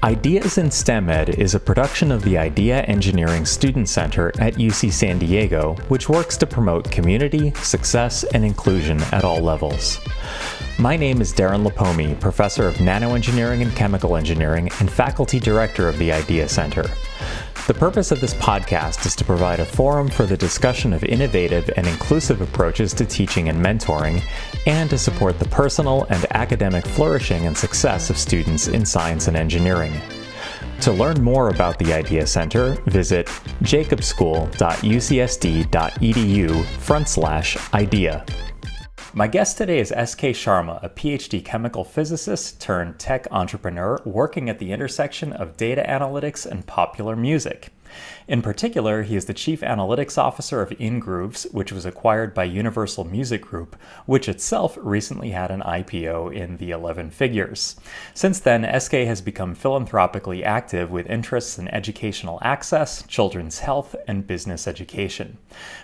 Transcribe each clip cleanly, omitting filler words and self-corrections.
Ideas in STEM Ed is a production of the Idea Engineering Student Center at UC San Diego, which works to promote community, success, and inclusion at all levels. My name is Darren Lapomi, Professor of Nanoengineering and Chemical Engineering and Faculty Director of the Idea Center. The purpose of this podcast is to provide a forum for the discussion of innovative and inclusive approaches to teaching and mentoring, and to support the personal and academic flourishing and success of students in science and engineering. To learn more about the Idea Center, visit jacobschool.ucsd.edu/idea. My guest today is S.K. Sharma, a PhD chemical physicist turned tech entrepreneur working at the intersection of data analytics and popular music. In particular, he is the Chief Analytics Officer of Ingrooves, which was acquired by Universal Music Group, which itself recently had an IPO in the 11 figures. Since then, SK has become philanthropically active with interests in educational access, children's health, and business education.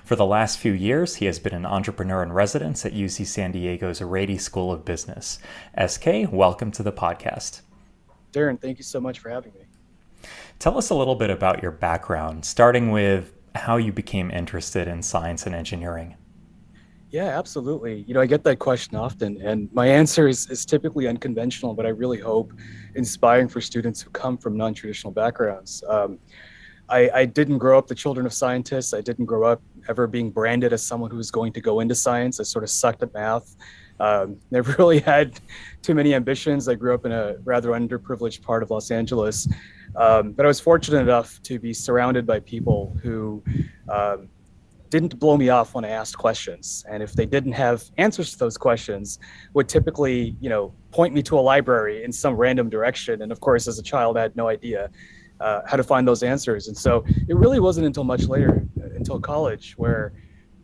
For the last few years, he has been an entrepreneur in residence at UC San Diego's Rady School of Business. SK, welcome to the podcast. Darren, thank you so much for having me. Tell us a little bit about your background, starting with how you became interested in science and engineering. Yeah, absolutely. I get that question often, and my answer is typically unconventional, but I really hope inspiring for students who come from non-traditional backgrounds. I didn't grow up the children of scientists. I didn't grow up ever being branded as someone who was going to go into science. I sort of sucked at math. Never really had too many ambitions. I grew up in a rather underprivileged part of Los Angeles. But I was fortunate enough to be surrounded by people who didn't blow me off when I asked questions. And if they didn't have answers to those questions, would typically, point me to a library in some random direction. And of course, as a child, I had no idea how to find those answers. And so it really wasn't until much later, until college, where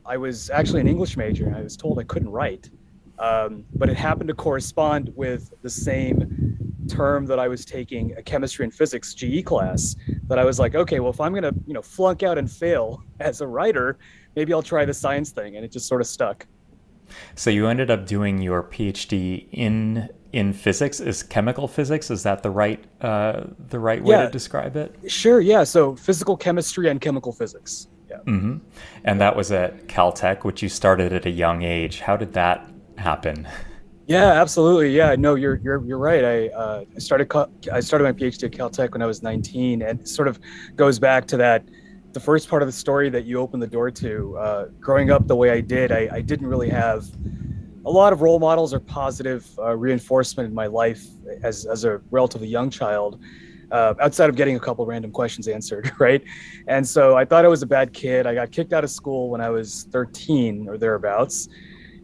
I was actually an English major and I was told I couldn't write. But it happened to correspond with the same term that I was taking a chemistry and physics GE class, that I was like, okay, well, if I'm going to, flunk out and fail as a writer, maybe I'll try the science thing. And it just sort of stuck. So you ended up doing your PhD in physics. Is chemical physics? Is that the right way to describe it? Sure. Yeah. So physical chemistry and chemical physics. Yeah. Mm-hmm. And that was at Caltech, which you started at a young age. How did that happen? Yeah, absolutely. Yeah, no, you're right. I started my PhD at Caltech when I was 19, and it sort of goes back to the first part of the story that you opened the door to. Growing up the way I did, I didn't really have a lot of role models or positive reinforcement in my life as a relatively young child, outside of getting a couple random questions answered, right? And so I thought I was a bad kid. I got kicked out of school when I was 13 or thereabouts,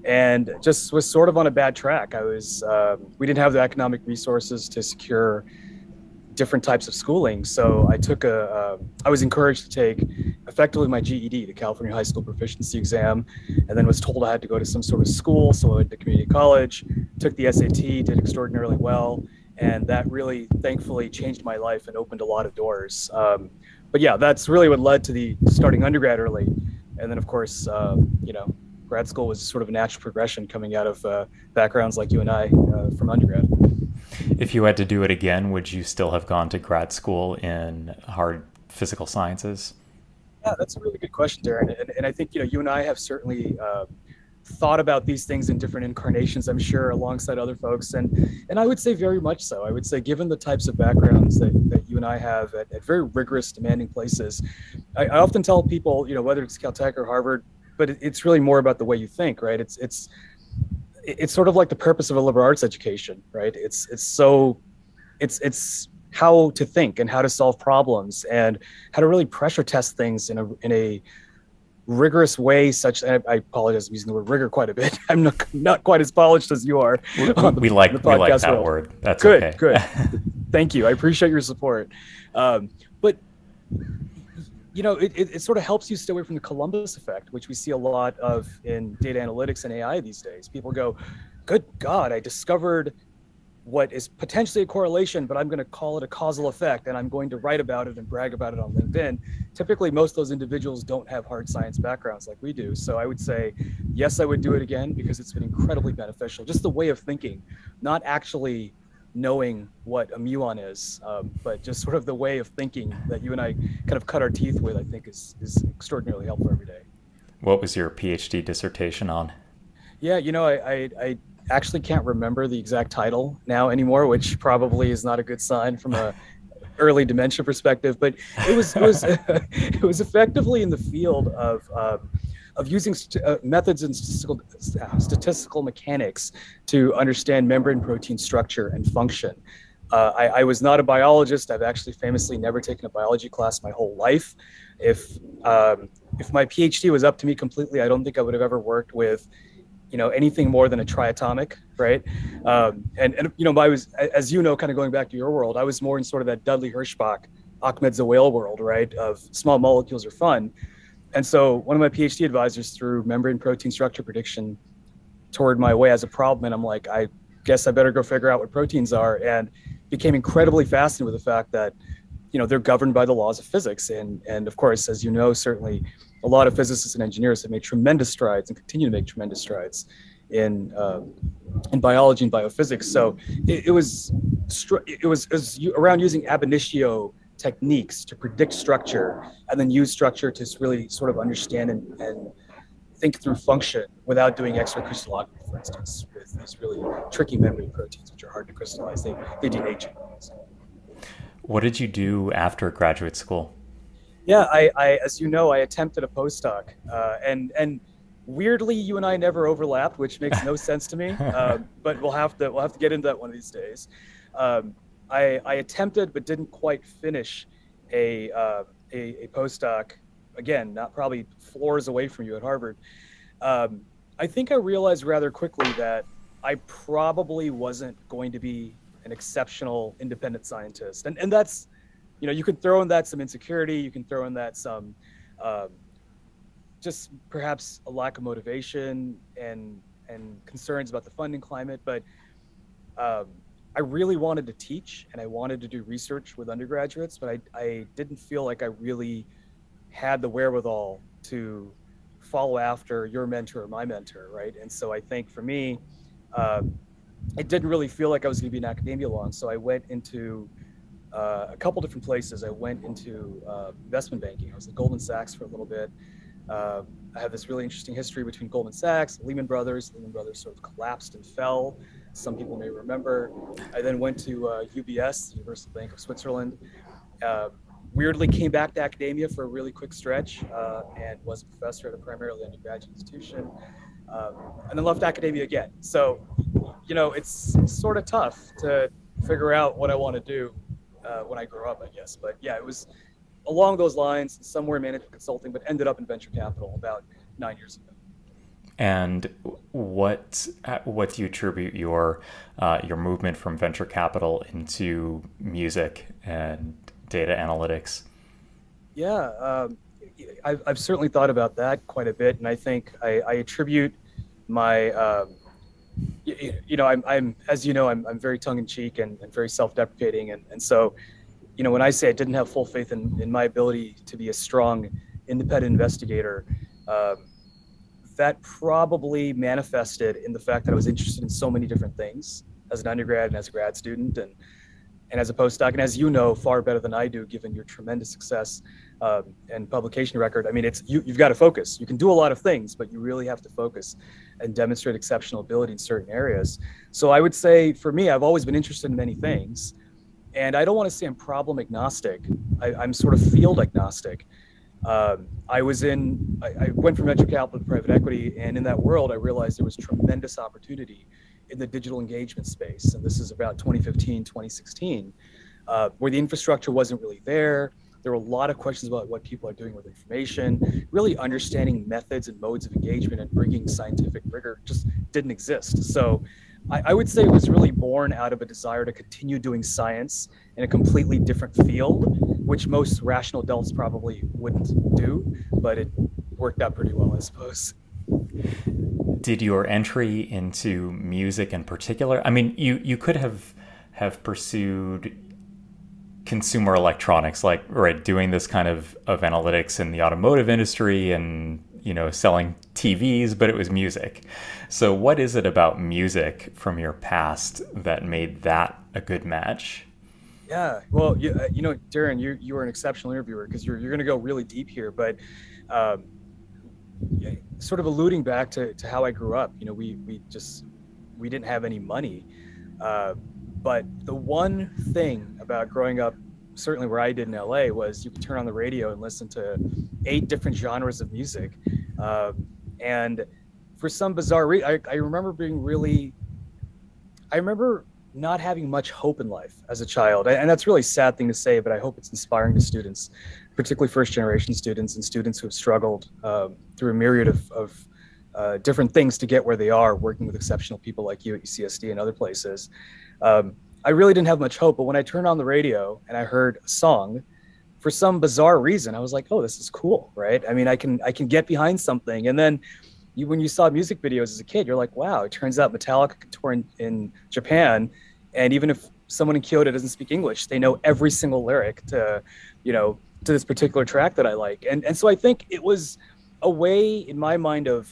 and just was sort of on a bad track. We didn't have the economic resources to secure different types of schooling. So I was encouraged to take effectively my GED, the California High School Proficiency Exam, and then was told I had to go to some sort of school. So I went to community college, took the SAT, did extraordinarily well. And that really, thankfully, changed my life and opened a lot of doors. But yeah, that's really what led to the starting undergrad early. And then, of course, grad school was sort of a natural progression coming out of backgrounds like you and I from undergrad. If you had to do it again, would you still have gone to grad school in hard physical sciences? Yeah, that's a really good question, Darren. And I think, you and I have certainly thought about these things in different incarnations, I'm sure, alongside other folks. And I would say very much so. I would say, given the types of backgrounds that you and I have at very rigorous, demanding places, I often tell people, whether it's Caltech or Harvard, but it's really more about the way you think, right? It's sort of like the purpose of a liberal arts education, right? It's how to think and how to solve problems and how to really pressure test things in a rigorous way. I apologize, I'm using the word rigor quite a bit. I'm not quite as polished as you are. We like that word. That's good. Okay. Good. Thank you. I appreciate your support. But it sort of helps you stay away from the Columbus effect, which we see a lot of in data analytics and AI these days. People go, good God, I discovered what is potentially a correlation, but I'm going to call it a causal effect, and I'm going to write about it and brag about it on LinkedIn. Typically, most of those individuals don't have hard science backgrounds like we do. So I would say, yes, I would do it again because it's been incredibly beneficial. Just the way of thinking, not actually knowing what a muon is, but just sort of the way of thinking that you and I kind of cut our teeth with, I think is extraordinarily helpful every day. What was your PhD dissertation on? Yeah, I actually can't remember the exact title now anymore, which probably is not a good sign from a early dementia perspective. But it was it was effectively in the field of using methods in statistical mechanics to understand membrane protein structure and function. I was not a biologist. I've actually famously never taken a biology class my whole life. If if my PhD was up to me completely, I don't think I would have ever worked with anything more than a triatomic, right? And I was, as you know, kind of going back to your world, I was more in sort of that Dudley Hirschbach, Ahmed Zewail world, right? Of small molecules are fun. And so one of my PhD advisors threw membrane protein structure prediction toward my way as a problem, and I'm like, I guess I better go figure out what proteins are, and became incredibly fascinated with the fact that they're governed by the laws of physics, and of course, as you know, certainly a lot of physicists and engineers have made tremendous strides and continue to make tremendous strides in biology and biophysics. So it was around using ab initio techniques to predict structure and then use structure to really sort of understand and think through function without doing X-ray crystallography, for instance, with these really tricky membrane proteins, which are hard to crystallize. They denature. What did you do after graduate school? Yeah, as you know, I attempted a postdoc, and weirdly, you and I never overlapped, which makes no sense to me. But we'll have to get into that one of these days. I attempted, but didn't quite finish a postdoc. Again, not probably floors away from you at Harvard. I think I realized rather quickly that I probably wasn't going to be an exceptional independent scientist, and that's you can throw in that some insecurity, you can throw in that some um, just perhaps a lack of motivation and concerns about the funding climate. But um, I really wanted to teach and I wanted to do research with undergraduates, but I didn't feel like I really had the wherewithal to follow after your mentor or my mentor, right? And so I think for me, um, it didn't really feel like I was going to be in academia long. So I went into a couple different places. I went into investment banking. I was at Goldman Sachs for a little bit. Uh, I have this really interesting history between Goldman Sachs, Lehman Brothers. Lehman Brothers sort of collapsed and fell. Some people may remember. I then went to UBS, the Universal Bank of Switzerland. Uh, Weirdly came back to academia for a really quick stretch and was a professor at a primarily undergraduate institution, and then left academia again. So, it's sort of tough to figure out what I want to do when I grow up, I guess. But yeah, it was along those lines, somewhere in management consulting, but ended up in venture capital about 9 years ago. And what do you attribute your movement from venture capital into music and data analytics? Yeah, I've certainly thought about that quite a bit, and I think I attribute my, I'm as you know, I'm very tongue in cheek and very self deprecating, and so, when I say I didn't have full faith in my ability to be a strong, independent investigator, um, that probably manifested in the fact that I was interested in so many different things as an undergrad and as a grad student, and as a postdoc, and as you know far better than I do, given your tremendous success and publication record. I mean, you've got to focus. You can do a lot of things, but you really have to focus and demonstrate exceptional ability in certain areas. So I would say for me, I've always been interested in many things, and I don't want to say I'm problem agnostic. I'm sort of field agnostic. I went from venture capital to private equity, and in that world, I realized there was tremendous opportunity in the digital engagement space. And this is about 2015, 2016, where the infrastructure wasn't really there. There were a lot of questions about what people are doing with information. Really understanding methods and modes of engagement and bringing scientific rigor just didn't exist. So I would say it was really born out of a desire to continue doing science in a completely different field, which most rational adults probably wouldn't do, but it worked out pretty well, I suppose. Did your entry into music in particular? I mean, you could have pursued consumer electronics, like right, doing this kind of analytics in the automotive industry, and selling TVs, but it was music. So what is it about music from your past that made that a good match? Yeah, well, Darren, you are an exceptional interviewer because you're going to go really deep here. But um, sort of alluding back to how I grew up, we didn't have any money. Uh, but the one thing about growing up, certainly where I did in LA, was you could turn on the radio and listen to 8 different genres of music. And for some bizarre reason, I remember being really, I remember not having much hope in life as a child. And that's really a sad thing to say, but I hope it's inspiring to students, particularly first generation students and students who have struggled through a myriad of different things to get where they are, working with exceptional people like you at UCSD and other places. I really didn't have much hope, but when I turned on the radio and I heard a song, for some bizarre reason, I was like, "Oh, this is cool, right?" I mean, I can get behind something. And then when you saw music videos as a kid, you're like, "Wow!" It turns out Metallica could tour in Japan, and even if someone in Kyoto doesn't speak English, they know every single lyric to this particular track that I like. And so I think it was a way in my mind of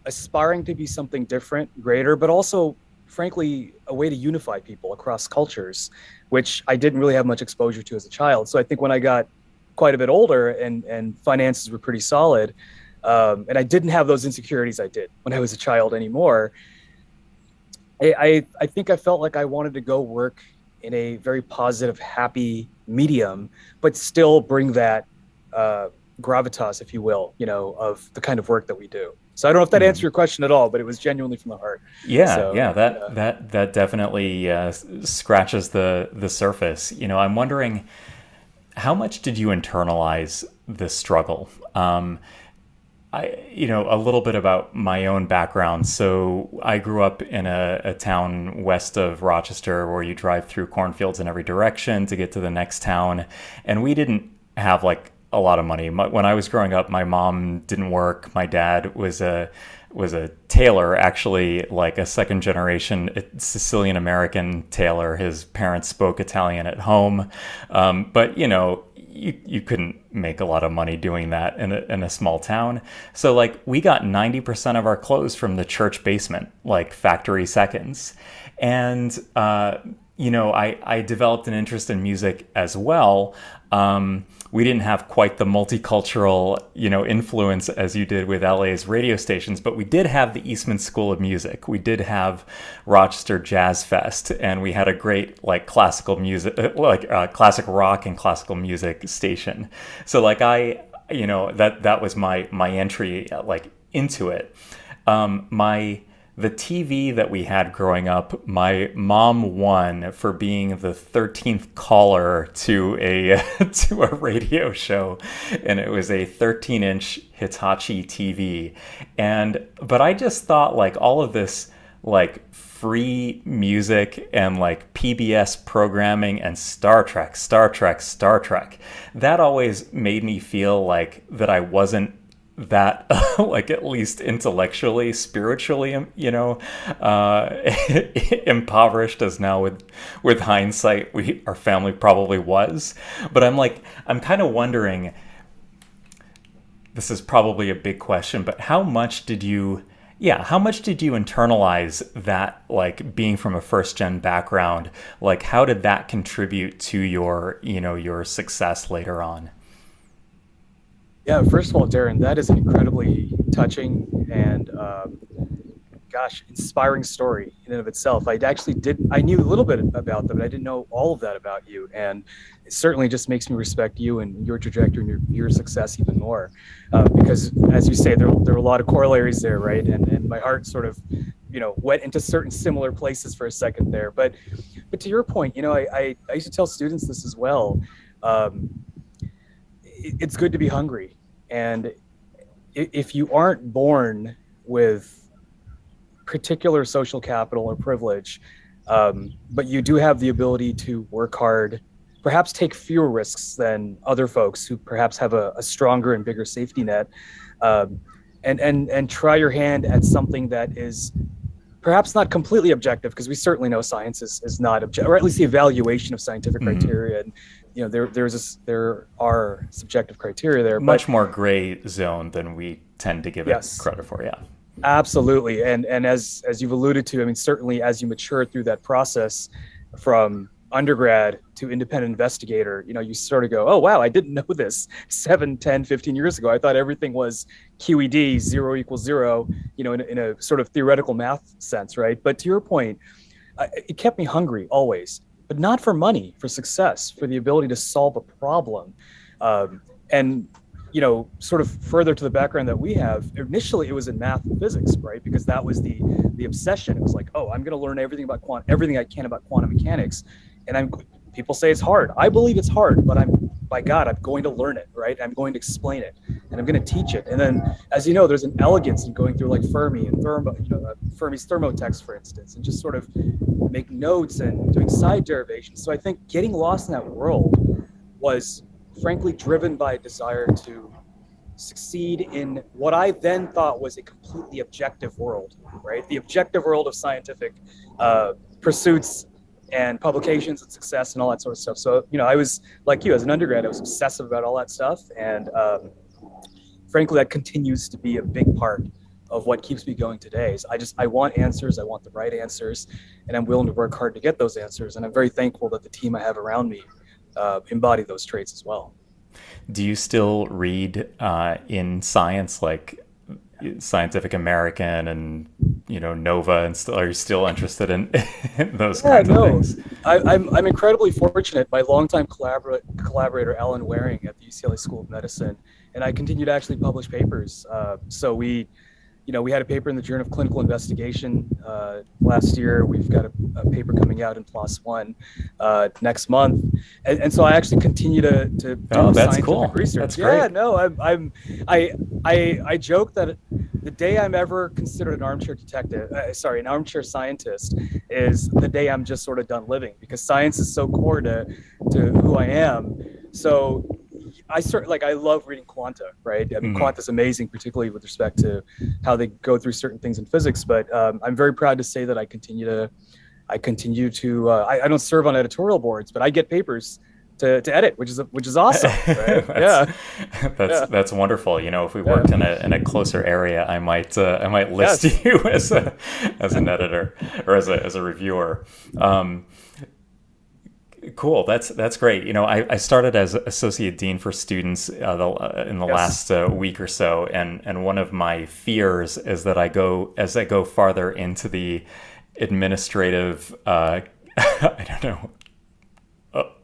aspiring to be something different, greater, but also, frankly, a way to unify people across cultures, which I didn't really have much exposure to as a child. So I think when I got quite a bit older and finances were pretty solid, and I didn't have those insecurities I did when I was a child anymore, I think I felt like I wanted to go work in a very positive, happy medium, but still bring that gravitas, if you will, of the kind of work that we do. So I don't know if that answered your question at all, but it was genuinely from the heart. Yeah, So yeah, that definitely scratches the surface. I'm wondering, how much did you internalize this struggle? A little bit about my own background. So I grew up in a town west of Rochester where you drive through cornfields in every direction to get to the next town, and we didn't have like a lot of money. When I was growing up, my mom didn't work. My dad was a tailor, actually, like a second generation Sicilian American tailor. His parents spoke Italian at home, but you couldn't make a lot of money doing that in a small town. So like we got 90% of our clothes from the church basement, like factory seconds. And I developed an interest in music as well. We didn't have quite the multicultural, influence as you did with LA's radio stations, but we did have the Eastman School of Music. We did have Rochester Jazz Fest, and we had a great classical music, classic rock and classical music station. So that was my entry into it. The TV that we had growing up, my mom won for being the 13th caller to a to a radio show, and it was a 13-inch Hitachi TV. But I just thought all of this free music and PBS programming and Star Trek, that always made me feel that I wasn't that at least intellectually, spiritually, impoverished, as now with hindsight our family probably was. But I'm kind of wondering, this is probably a big question, but how much did you internalize that, being from a first gen background? How did that contribute to your success later on? yeah, first of all, Darren, that is an incredibly touching and inspiring story in and of itself. I knew a little bit about them, but I didn't know all of that about you. And it certainly just makes me respect you and your trajectory and your success even more. Because as you say, there are a lot of corollaries there, right? And my heart sort of, went into certain similar places for a second there. But to your point, I used to tell students this as well. It's good to be hungry. And if you aren't born with particular social capital or privilege, but you do have the ability to work hard, perhaps take fewer risks than other folks who perhaps have a stronger and bigger safety net, and try your hand at something that is perhaps not completely objective, because we certainly know science is not objective, or at least the evaluation of scientific criteria and there are subjective criteria there, but Much more gray zone than we tend to give it yes, credit for. Yeah. absolutely. And as you've alluded to, I mean, certainly as you mature through that process from undergrad to independent investigator, you sort of go, oh, wow, I didn't know this 7, 10, 15 years ago. I thought everything was QED, 0 = 0, in a sort of theoretical math sense, right? But to your point, it kept me hungry always, but not for money, for success, for the ability to solve a problem. And sort of further to the background that we have, initially it was in math and physics, right? Because that was the obsession. It was like, oh, I'm going to learn everything I can about quantum mechanics, and people say it's hard. I believe it's hard, but by God, I'm going to learn it, right? I'm going to explain it, and I'm going to teach it. And then, as you know, there's an elegance in going through like Fermi and Fermi's thermotext, for instance, and just sort of make notes and doing side derivations. So I think getting lost in that world was frankly driven by a desire to succeed in what I then thought was a completely objective world, right? The objective world of scientific pursuits and publications and success and all that sort of stuff. So, I was like you as an undergrad, I was obsessive about all that stuff. And frankly, that continues to be a big part of what keeps me going today. Is I want answers. I want the right answers, and I'm willing to work hard to get those answers. And I'm very thankful that the team I have around me embody those traits as well. Do you still read in science, like Scientific American and Nova, and are you still interested in, in those Yeah, kinds of no, things? I'm incredibly fortunate. My longtime collaborator Alan Waring at the UCLA School of Medicine, and I continue to actually publish papers. So we had a paper in the Journal of Clinical Investigation last year. We've got a paper coming out in PLOS One next month, and so I actually continue to do Oh, that's scientific cool. research. That's Yeah, great. no, I joke that the day I'm ever considered an armchair detective, an armchair scientist, is the day I'm just sort of done living, because science is so core to who I am. So I love reading quanta, right? I mean, Hmm. quanta is amazing, particularly with respect to how they go through certain things in physics. But I'm very proud to say that I continue to. I don't serve on editorial boards, but I get papers to edit, which is awesome, right? that's Yeah, yeah, that's wonderful. If we yeah. worked in a closer area, I might list Yes, you as an editor or as a reviewer. Um, Cool. That's great. I started as associate dean for students in the yes. last week or so, and one of my fears is that as I go farther into the administrative, I don't know,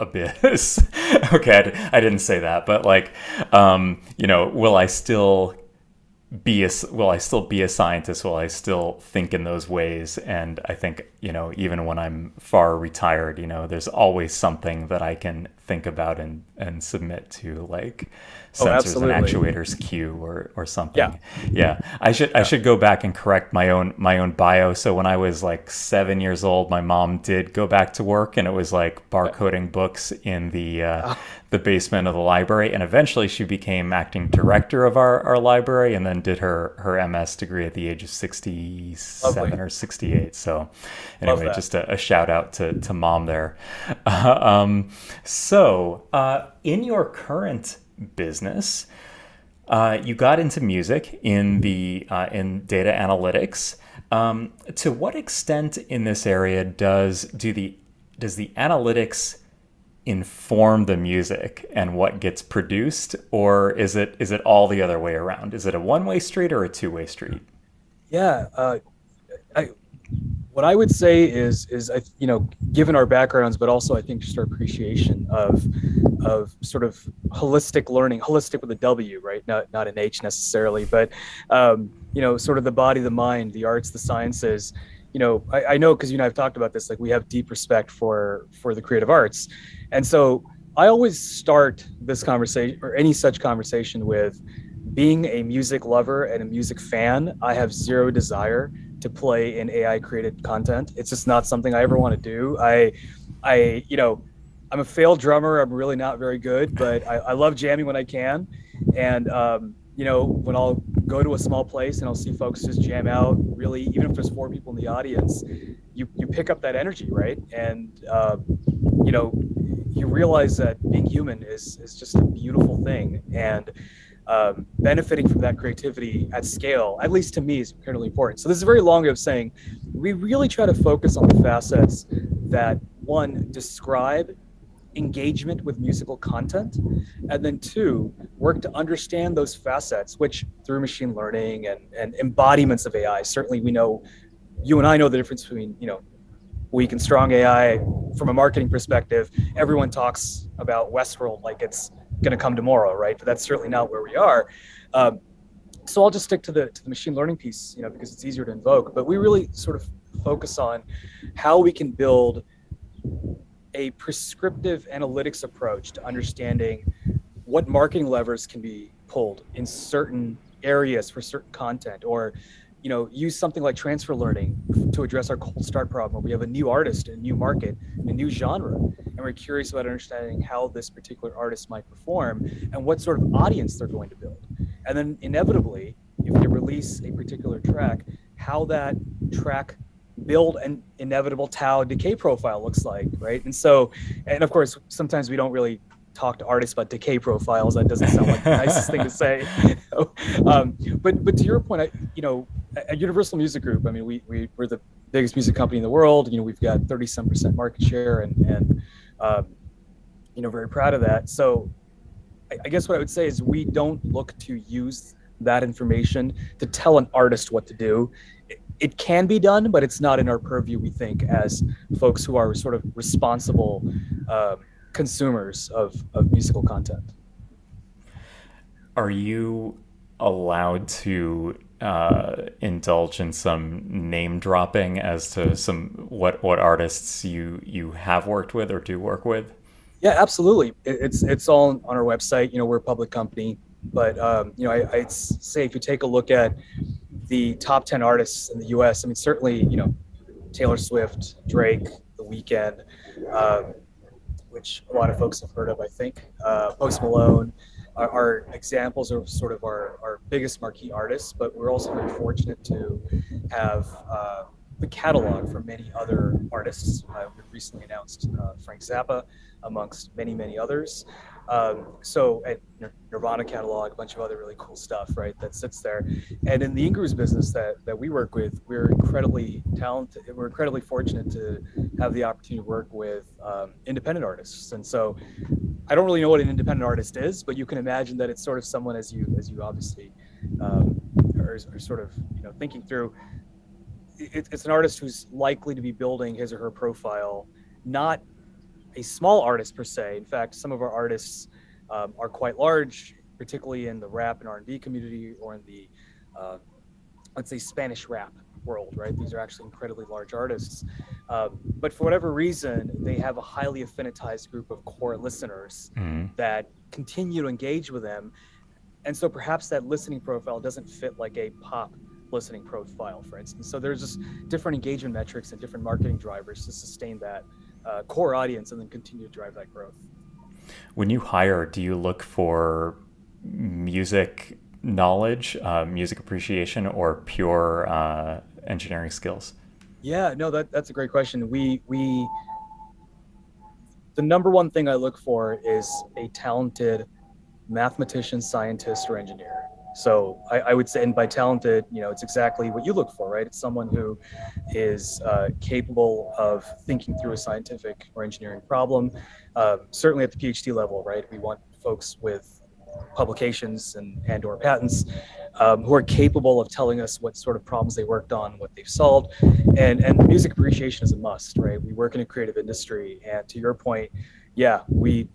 abyss. Okay, I didn't say that, but like, will I still be a scientist? Will I still think in those ways? And I think, even when I'm far retired, there's always something that I can think about and submit to, like Oh, sensors and absolutely. actuators queue or Yeah, something. Yeah. I yeah. should go back and correct my own bio. So when I was like 7 years old, my mom did go back to work, and it was like Yeah. barcoding books in Uh, the basement of the library. And eventually she became acting director of our library, and then did her MS degree at the age of Lovely. 67 or 68. So Love anyway, that. just a shout out to mom there. So in your current business, you got into music in data analytics. To what extent in this area does the analytics inform the music and what gets produced, or is it all the other way around? Is it a one-way street or a two-way street? Yeah. I what I would say is given our backgrounds, but also I think just our appreciation of sort of holistic learning, holistic with a W, right? Not an H necessarily, but sort of the body, the mind, the arts, the sciences. I know, because I've talked about this. Like, we have deep respect for the creative arts, and so I always start this conversation or any such conversation with being a music lover and a music fan. I have zero desire to play in AI created content. It's just not something I ever want to do. I, I'm a failed drummer. I'm really not very good, but I love jamming when I can. And, when I'll go to a small place and I'll see folks just jam out, really, even if there's 4 people in the audience, you pick up that energy, right? And, you know, you realize that being human is just a beautiful thing, and benefiting from that creativity at scale, at least to me, is incredibly important. So this is a very long way of saying we really try to focus on the facets that, one, describe engagement with musical content, and then two, work to understand those facets, which through machine learning and embodiments of AI, certainly we know, you and I know the difference between, weak and strong AI. From a marketing perspective, everyone talks about Westworld like it's going to come tomorrow, right? But that's certainly not where we are. Um, so I'll just stick to the machine learning piece, because it's easier to invoke. But we really sort of focus on how we can build a prescriptive analytics approach to understanding what marketing levers can be pulled in certain areas for certain content, or use something like transfer learning to address our cold start problem. We have a new artist, a new market, a new genre, and we're curious about understanding how this particular artist might perform and what sort of audience they're going to build. And then inevitably, if they release a particular track, how that track build an inevitable tau decay profile looks like, right? And of course, sometimes we don't really talk to artists about decay profiles. That doesn't sound like the nicest thing to say. But to your point, at Universal Music Group, I mean, we're the biggest music company in the world. We've got 30-some% market share, and very proud of that. So I guess what I would say is we don't look to use that information to tell an artist what to do. It can be done, but it's not in our purview, we think, as folks who are sort of responsible consumers of musical content. Are you allowed to indulge in some name dropping as to what artists you have worked with or do work with? Yeah, absolutely. It's all on our website. We're a public company, but I'd say if you take a look at the top 10 artists in the U.S., I mean, certainly, Taylor Swift, Drake, The Weeknd, which a lot of folks have heard of, I think, Post Malone, are examples of sort of our biggest marquee artists, but we're also very fortunate to have the catalog for many other artists. We recently announced Frank Zappa, amongst many, many others. So at Nirvana catalog, a bunch of other really cool stuff, right, that sits there. And in the Ingrooves business that we work with, we're incredibly talented. We're incredibly fortunate to have the opportunity to work with independent artists. And so I don't really know what an independent artist is, but you can imagine that it's sort of someone, as you obviously are sort of thinking through. It's an artist who's likely to be building his or her profile, not a small artist per se. In fact, some of our artists are quite large, particularly in the rap and R&B community, or in the let's say Spanish rap world, right? These are actually incredibly large artists. But for whatever reason, they have a highly affinitized group of core listeners that continue to engage with them. And so perhaps that listening profile doesn't fit like a pop listening profile, for instance. So there's just different engagement metrics and different marketing drivers to sustain that core audience and then continue to drive that growth. When you hire, do you look for music knowledge, music appreciation, or pure engineering skills? Yeah, no, that's a great question. We the number one thing I look for is a talented mathematician, scientist, or engineer. So I would say, and by talented, it's exactly what you look for, right? It's someone who is capable of thinking through a scientific or engineering problem. Certainly at the PhD level, right? We want folks with publications and or patents who are capable of telling us what sort of problems they worked on, what they've solved. And music appreciation is a must, right? We work in a creative industry, and to your point, yeah, you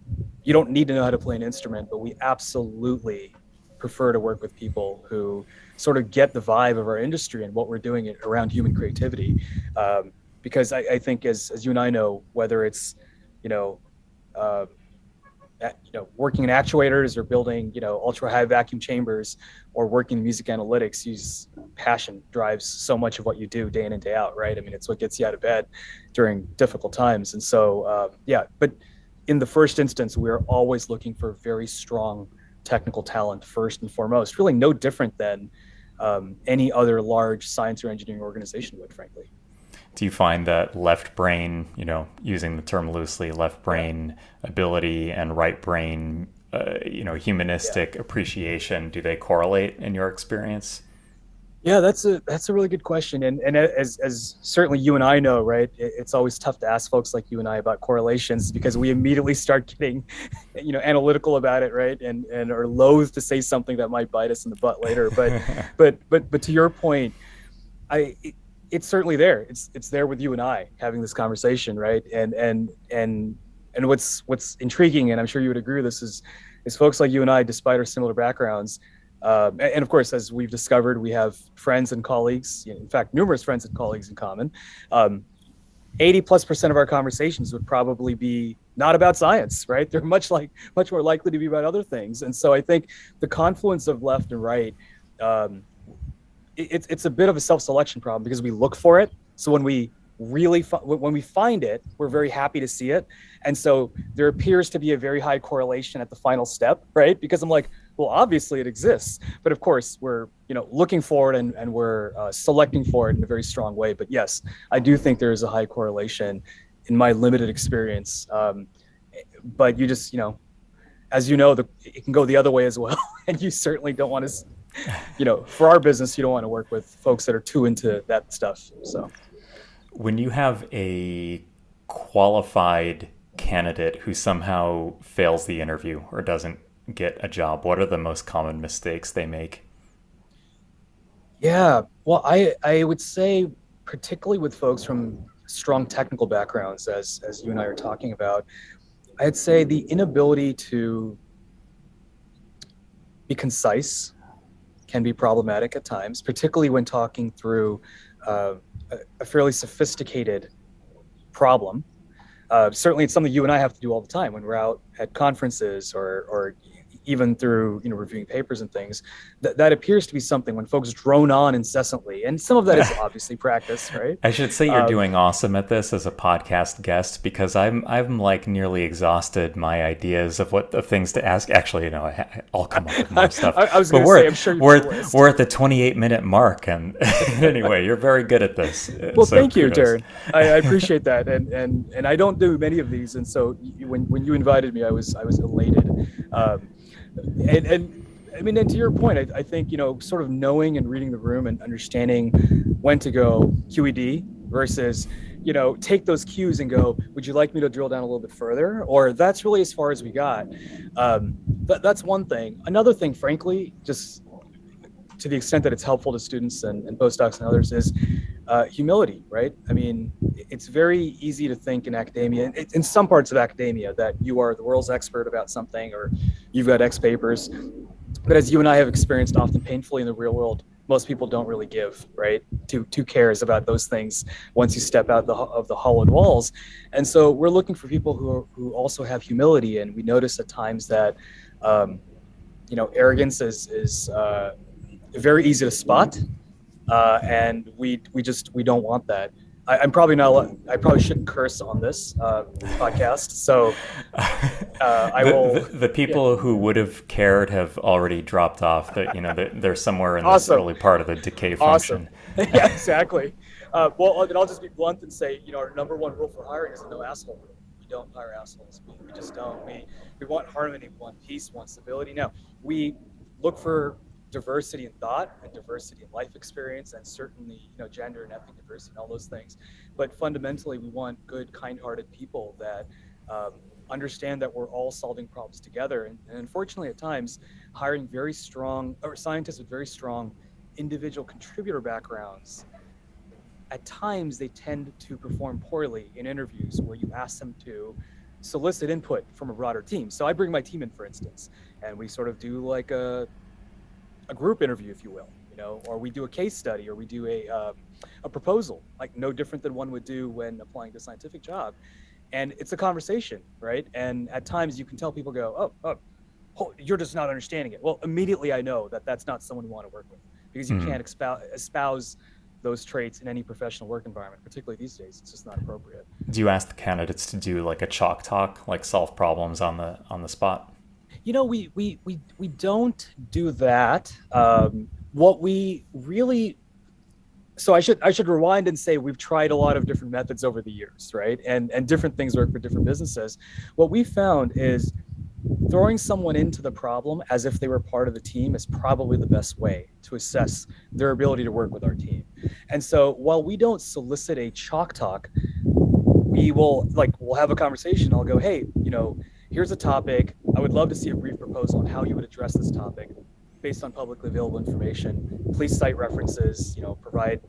don't need to know how to play an instrument, but we absolutely prefer to work with people who sort of get the vibe of our industry and what we're doing around human creativity. Because I think, as you and I know, whether it's working in actuators or building ultra high vacuum chambers, or working in music analytics, passion drives so much of what you do day in and day out, right? I mean, it's what gets you out of bed during difficult times. And so but in the first instance, we're always looking for very strong technical talent first and foremost, really no different than any other large science or engineering organization would, frankly. Do you find that left brain, using the term loosely, left Yeah. brain ability and right brain, Yeah. humanistic appreciation, do they correlate in your experience? Yeah, that's a really good question, and as certainly you and I know, right? It's always tough to ask folks like you and I about correlations because we immediately start getting, analytical about it, right? And are loath to say something that might bite us in the butt later. But to your point, I it, it's certainly there. It's there with you and I having this conversation, right? And what's intriguing, and I'm sure you would agree with this, is folks like you and I, despite our similar backgrounds, and of course, as we've discovered, we have friends and colleagues. In fact, numerous friends and colleagues in common. 80+% of our conversations would probably be not about science, right? They're much more likely to be about other things. And so I think the confluence of left and right, um, it's a bit of a self-selection problem because we look for it. So when we find it, we're very happy to see it. And so there appears to be a very high correlation at the final step, right? Because I'm like, well, obviously it exists, but of course we're looking for it, and we're selecting for it in a very strong way. But yes, I do think there is a high correlation in my limited experience. But you just as it can go the other way as well, and you certainly don't want to, for our business, you don't want to work with folks that are too into that stuff. So When you have a qualified candidate who somehow fails the interview or doesn't get a job, what are the most common mistakes they make? yeah, well, I would say, particularly with folks from strong technical backgrounds, as you and I are talking about, I'd say the inability to be concise can be problematic at times, particularly when talking through uh, a fairly sophisticated problem. Certainly, it's something you and I have to do all the time when we're out at conferences, or even through reviewing papers and things. That appears to be something when folks drone on incessantly, and some of that is obviously practice, right? I should say you're Um, doing awesome at this as a podcast guest because I'm like nearly exhausted my ideas of what of things to ask. Actually, I'll come up with more stuff. I was But going to say, I'm sure you've got a list. we're at the 28-minute mark, and anyway, you're very good at this. Well, So thank you, kudos. Darren. I appreciate that, and I don't do many of these, and so when you invited me, I was elated. And I mean, and to your point, I think sort of knowing and reading the room and understanding when to go QED versus take those cues and go, would you like me to drill down a little bit further, or that's really as far as we got. That's one thing. Another thing, frankly, just to the extent that it's helpful to students and postdocs and others, is humility, right? I mean, it's very easy to think in academia, in some parts of academia, that you are the world's expert about something, or you've got X papers. But as you and I have experienced often painfully in the real world, most people don't really give, right, two cares about those things once you step out of the hollowed walls. And so we're looking for people who also have humility, and we notice at times that arrogance is very easy to spot, and we don't want that. I'm probably not. I probably shouldn't curse on this podcast, so I will. The Yeah, people who would have cared have already dropped off. That they're somewhere in this awesome, early part of the decay awesome. function. Yeah, exactly. Well, then I'll just be blunt and say, our number one rule for hiring is no asshole rule. We don't hire assholes. We just don't. We want harmony, we want peace, we want stability. Now, we look for diversity in thought and diversity in life experience, and certainly gender and ethnic diversity and all those things. But fundamentally, we want good, kind-hearted people that understand that we're all solving problems together. And unfortunately, at times, hiring very strong, or scientists with very strong individual contributor backgrounds, at times they tend to perform poorly in interviews where you ask them to solicit input from a broader team. So I bring my team in, for instance, and we sort of do like a group interview, if you will, or we do a case study, or we do a proposal, like no different than one would do when applying to a scientific job. And it's a conversation, right? And at times you can tell people go, oh, you're just not understanding it. Well, immediately I know that that's not someone you want to work with, because you Mhm. can't espouse those traits in any professional work environment, particularly these days. It's just not appropriate. Do you ask the candidates to do like a chalk talk, like solve problems on the spot? We don't do that. What we really So I should rewind and say we've tried a lot of different methods over the years, right? And different things work for different businesses. What we found is throwing someone into the problem as if they were part of the team is probably the best way to assess their ability to work with our team. And so while we don't solicit a chalk talk, we'll have a conversation. I'll go, hey, here's a topic. I would love to see a brief proposal on how you would address this topic based on publicly available information. Please cite references, provide,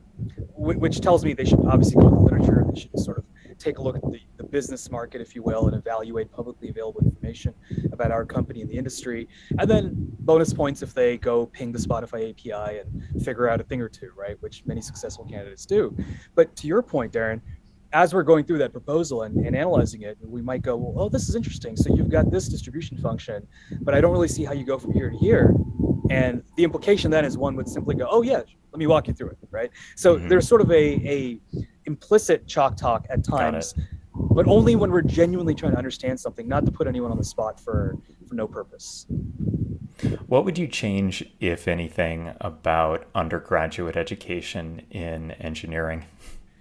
which tells me they should obviously go to the literature. They should sort of take a look at the business market, if you will, and evaluate publicly available information about our company and the industry. And then bonus points if they go ping the Spotify API and figure out a thing or two, right? Which many successful candidates do. But to your point, Darren, as we're going through that proposal and analyzing it, we might go, well, oh, this is interesting. So you've got this distribution function, but I don't really see how you go from here to here. And the implication then is one would simply go, oh yeah, let me walk you through it, right? So there's sort of a implicit chalk talk at times, but only when we're genuinely trying to understand something, not to put anyone on the spot for no purpose. What would you change, if anything, about undergraduate education in engineering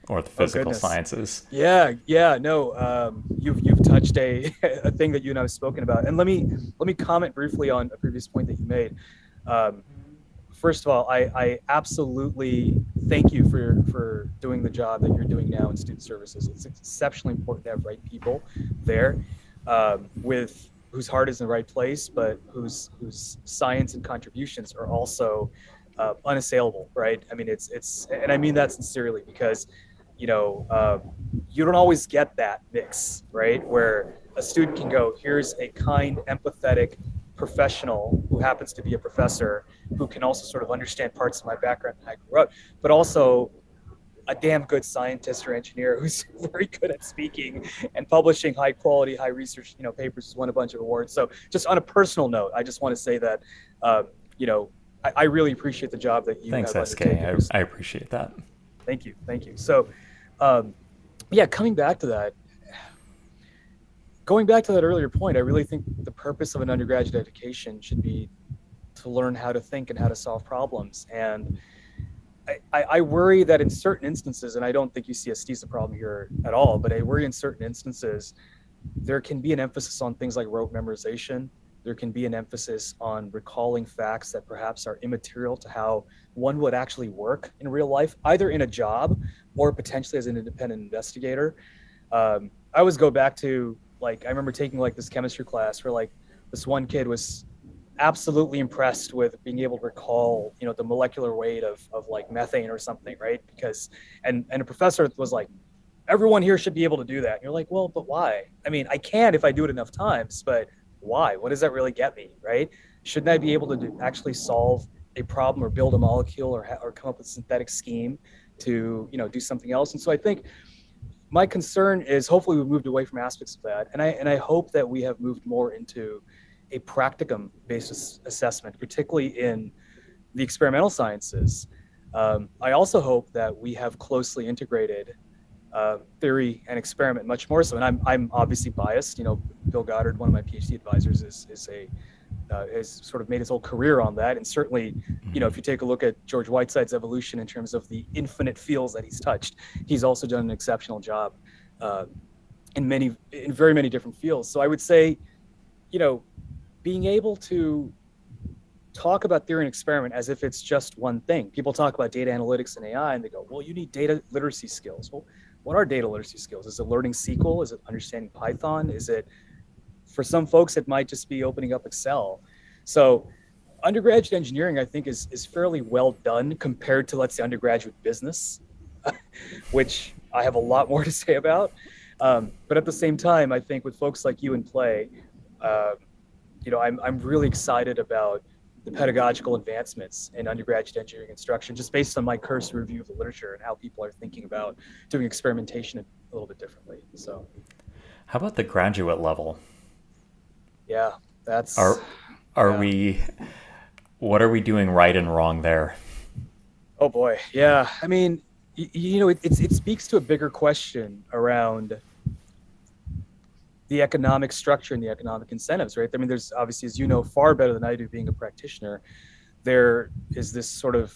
or the physical sciences? Yeah, no, you've touched a thing that you and I have spoken about, and let me comment briefly on a previous point that you made. First of all, I absolutely thank you for doing the job that you're doing now in student services. It's exceptionally important to have right people there, with whose heart is in the right place, but whose science and contributions are also unassailable, right? I mean, it's and I mean that sincerely, because you don't always get that mix, right? Where a student can go, here's a kind, empathetic professional who happens to be a professor who can also sort of understand parts of my background and how I grew up, but also a damn good scientist or engineer who's very good at speaking and publishing high quality, high research, papers, has won a bunch of awards. So just on a personal note, I just want to say that, I really appreciate the job that you Thanks, have SK. I appreciate that. Thank you. So, coming back to that, going back to that earlier point, I really think the purpose of an undergraduate education should be to learn how to think and how to solve problems. And I worry that in certain instances, and I don't think UCSD is the problem here at all, but I worry in certain instances, there can be an emphasis on things like rote memorization. There can be an emphasis on recalling facts that perhaps are immaterial to how one would actually work in real life, either in a job or potentially as an independent investigator. I always go back to, I remember taking this chemistry class where this one kid was absolutely impressed with being able to recall, the molecular weight of methane or something, right? Because, and a professor was like, everyone here should be able to do that. And you're like, well, but why? I mean, I can if I do it enough times, but why? What does that really get me, right? Shouldn't I be able to actually solve a problem or build a molecule or come up with a synthetic scheme to, do something else? And so I think my concern is hopefully we've moved away from aspects of that. And I hope that we have moved more into a practicum-based assessment, particularly in the experimental sciences. I also hope that we have closely integrated theory and experiment much more so. And I'm obviously biased. Bill Goddard, one of my PhD advisors, has sort of made his whole career on that. And certainly, if you take a look at George Whiteside's evolution in terms of the infinite fields that he's touched, he's also done an exceptional job in very many different fields. So I would say, being able to talk about theory and experiment as if it's just one thing. People talk about data analytics and AI, and they go, well, you need data literacy skills. Well, what are data literacy skills? Is it learning SQL? Is it understanding Python? Is it, for some folks, it might just be opening up Excel. So undergraduate engineering, I think, is fairly well done compared to, let's say, undergraduate business, which I have a lot more to say about. But at the same time, I think with folks like you in play, I'm really excited about the pedagogical advancements in undergraduate engineering instruction, just based on my cursory review of the literature and how people are thinking about doing experimentation a little bit differently. So, how about the graduate level? Yeah, that's. What are we doing right and wrong there? Oh boy, yeah. I mean, it speaks to a bigger question around the economic structure and the economic incentives, right? I mean, there's obviously, as you know far better than I do being a practitioner, there is this sort of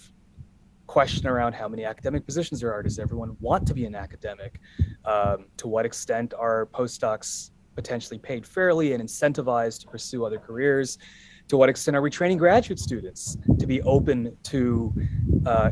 question around how many academic positions there are. Does everyone want to be an academic? To what extent are postdocs potentially paid fairly and incentivized to pursue other careers? To what extent are we training graduate students to be open to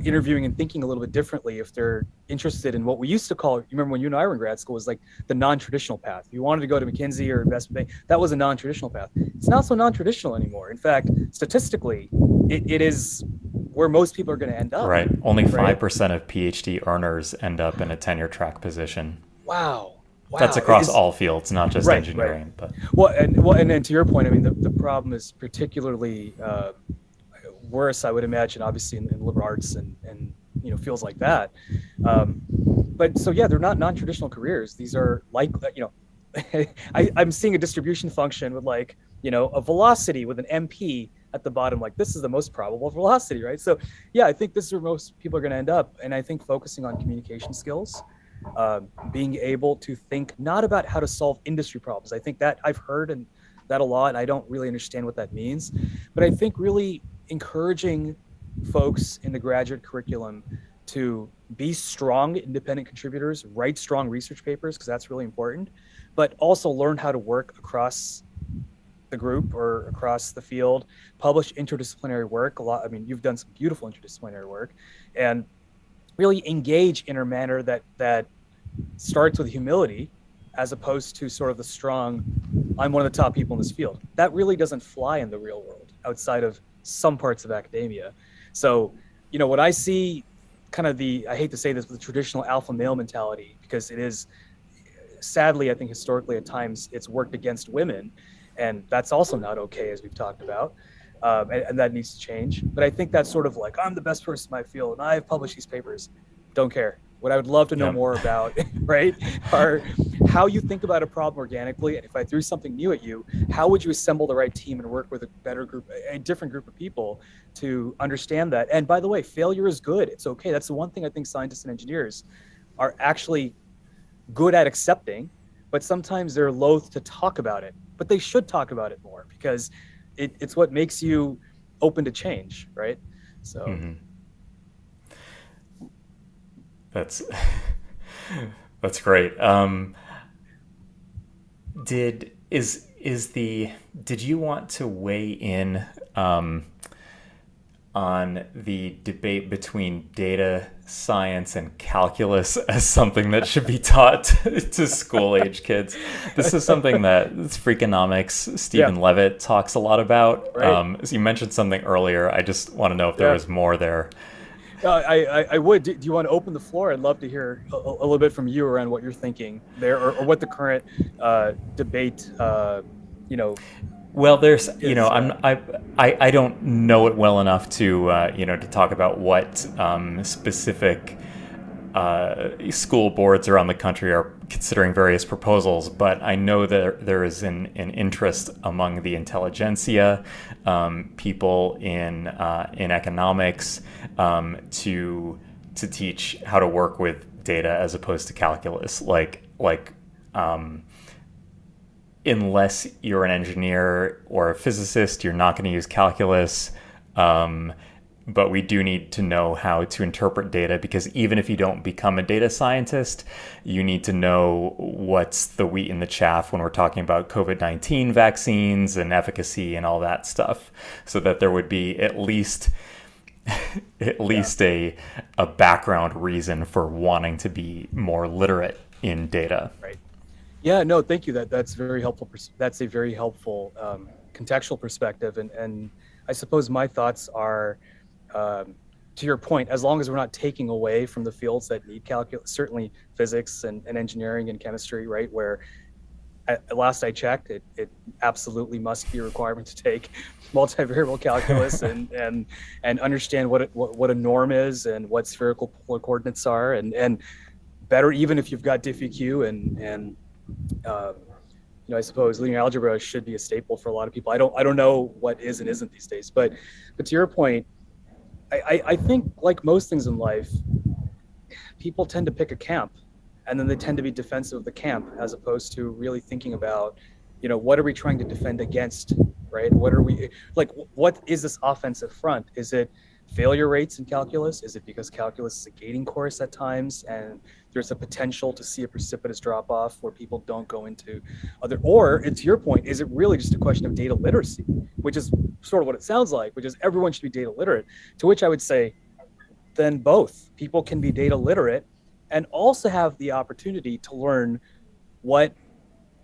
interviewing and thinking a little bit differently if they're interested in what we used to call, you remember when you and I were in grad school, was like the non-traditional path. If you wanted to go to McKinsey or investment bank, that was a non-traditional path. It's not so non-traditional anymore. In fact, statistically, it is where most people are going to end up. Right. Only right? 5% of PhD earners end up in a tenure track position. Wow. That's across all fields, not just engineering. Right. But And then to your point, I mean, the problem is particularly worse, I would imagine, obviously in liberal arts and fields like that. But so yeah, they're not non-traditional careers. These are like I'm seeing a distribution function with like a velocity with an MP at the bottom. Like this is the most probable velocity, right? So yeah, I think this is where most people are going to end up. And I think focusing on communication skills, being able to think not about how to solve industry problems. I think that I've heard and that a lot. I don't really understand what that means, but I think really encouraging folks in the graduate curriculum to be strong independent contributors, write strong research papers, because that's really important, but also learn how to work across the group or across the field, publish interdisciplinary work. I mean, you've done some beautiful interdisciplinary work, and really engage in a manner that starts with humility, as opposed to sort of the strong, I'm one of the top people in this field. That really doesn't fly in the real world outside of some parts of academia. So, what I see kind of I hate to say this, but the traditional alpha male mentality, because it is, sadly, I think historically at times it's worked against women, and that's also not okay, as we've talked about. And that needs to change. But I think that's sort of like, I'm the best person in my field and I've published these papers. Don't care. What I would love to know more about, right, are how you think about a problem organically. And if I threw something new at you, how would you assemble the right team and work with a better group, a different group of people to understand that? And by the way, failure is good. It's okay. That's the one thing I think scientists and engineers are actually good at accepting, but sometimes they're loath to talk about it. But they should talk about it more, because it's what makes you open to change, right? So that's great. Did you want to weigh in on the debate between data science and calculus as something that should be taught to school age kids? This is something that Freakonomics, Stephen Levitt talks a lot about. Right. So you mentioned something earlier. I just want to know if there was more there. I would. Do you want to open the floor? I'd love to hear a little bit from you around what you're thinking there, or what the current debate, Well, there's, I don't know it well enough to, to talk about what specific school boards around the country are considering various proposals, but I know that there is an interest among the intelligentsia, people in economics, to teach how to work with data as opposed to calculus, unless you're an engineer or a physicist, you're not going to use calculus. But we do need to know how to interpret data, because even if you don't become a data scientist, you need to know what's the wheat and the chaff when we're talking about COVID-19 vaccines and efficacy and all that stuff, so that there would be at least a background reason for wanting to be more literate in data. Right. Yeah, no, thank you. That's very helpful. That's a very helpful contextual perspective. And I suppose my thoughts are, to your point, as long as we're not taking away from the fields that need calculus, certainly physics and engineering and chemistry, right, where at last I checked, it absolutely must be a requirement to take multivariable calculus and understand what a norm is and what spherical polar coordinates are, and better even if you've got diffie-q and I suppose linear algebra should be a staple for a lot of people. I don't know what is and isn't these days, but to your point, I think, like most things in life, people tend to pick a camp, and then they tend to be defensive of the camp, as opposed to really thinking about, what are we trying to defend against, right? What are we, like, what is this offensive front? Is it failure rates in calculus? Is it because calculus is a gating course at times and there's a potential to see a precipitous drop off where people don't go into other, or to your point, is it really just a question of data literacy, which is sort of what it sounds like, which is everyone should be data literate, to which I would say, then both. People can be data literate and also have the opportunity to learn what,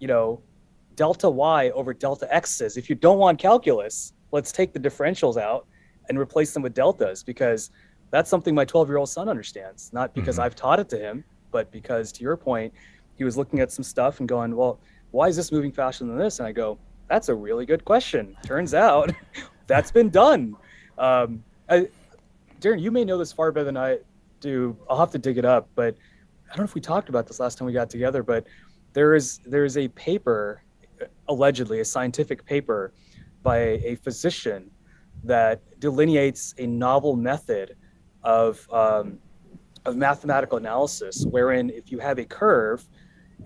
you know, delta y over delta x is. If you don't want calculus, let's take the differentials out and replace them with deltas, because that's something my 12-year-old son understands, not because I've taught it to him, but because, to your point, he was looking at some stuff and going, well, why is this moving faster than this? And I go, that's a really good question. Turns out that's been done. Darren, you may know this far better than I do. I'll have to dig it up, but I don't know if we talked about this last time we got together, but there is a paper, allegedly a scientific paper by a physician that delineates a novel method of mathematical analysis, wherein if you have a curve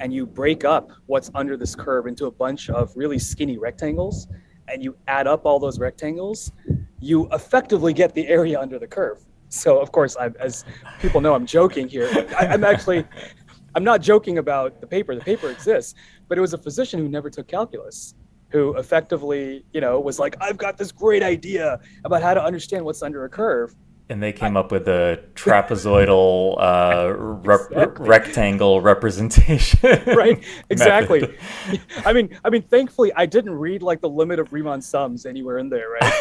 and you break up what's under this curve into a bunch of really skinny rectangles, and you add up all those rectangles, you effectively get the area under the curve. So of course, as people know, I'm joking here. I'm not joking about the paper. The paper exists, but it was a physician who never took calculus, who effectively, was like, I've got this great idea about how to understand what's under a curve. And they came up with a trapezoidal Exactly. rectangle representation. Right, exactly. Method. I mean, thankfully, I didn't read like the limit of Riemann sums anywhere in there, right?